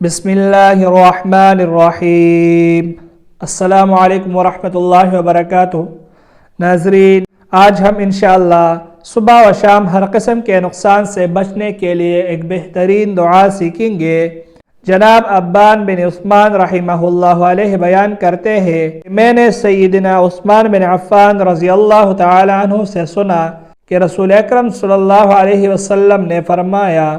بسم اللہ الرحمن الرحیم۔ السلام علیکم ورحمۃ اللہ وبرکاتہ۔ ناظرین، آج ہم انشاءاللہ صبح و شام ہر قسم کے نقصان سے بچنے کے لیے ایک بہترین دعا سیکھیں گے۔ جناب عبان بن عثمان رحمہ اللہ علیہ بیان کرتے ہیں کہ میں نے سیدنا عثمان بن عفان رضی اللہ تعالی عنہ سے سنا کہ رسول اکرم صلی اللہ علیہ وسلم نے فرمایا،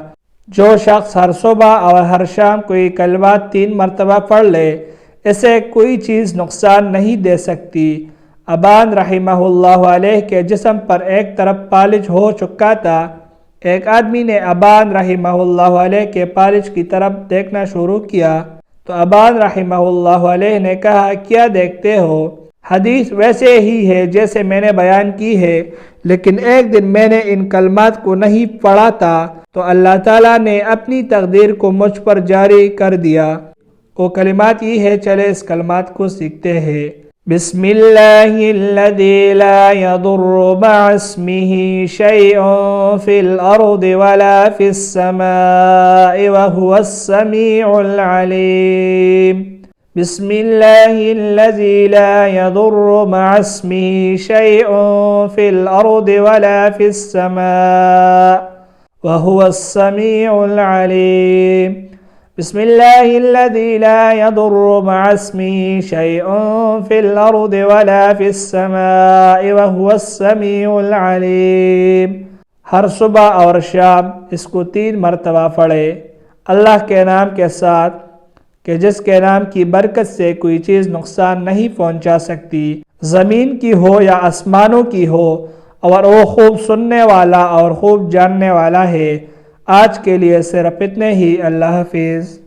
جو شخص ہر صبح اور ہر شام کوئی کلمات 3 مرتبہ پڑھ لے، اسے کوئی چیز نقصان نہیں دے سکتی۔ ابان رحمہ اللہ علیہ کے جسم پر ایک طرف پالش ہو چکا تھا۔ ایک آدمی نے ابان رحمہ اللہ علیہ کے پالش کی طرف دیکھنا شروع کیا تو ابان رحمہ اللہ علیہ نے کہا، کیا دیکھتے ہو؟ حدیث ویسے ہی ہے جیسے میں نے بیان کی ہے، لیکن ایک دن میں نے ان کلمات کو نہیں پڑھا تھا تو اللہ تعالیٰ نے اپنی تقدیر کو مجھ پر جاری کر دیا۔ وہ کلمات یہ ہے، چلے اس کلمات کو سیکھتے ہیں۔ بسم اللہ الذی لا یضر مع اسمہ شیء فی الارض ولا فی السماء وهو السمیع العلیم۔ بسم اللہ الذی لا یضر مع اسمہ شیء فی الارض ولا فی السماء وهو السمیع العلیم۔ بسم اللہ الذی لا یضر مع اسمہ شیء فی الارض ولا فی السماء وهو السمیع العلیم۔ ہر صبح اور شام اس کو 3 مرتبہ پڑھے، اللہ کے نام کے ساتھ کہ جس کے نام کی برکت سے کوئی چیز نقصان نہیں پہنچا سکتی، زمین کی ہو یا آسمانوں کی ہو، اور وہ خوب سننے والا اور خوب جاننے والا ہے۔ آج کے لیے صرف اتنے ہی۔ اللہ حافظ۔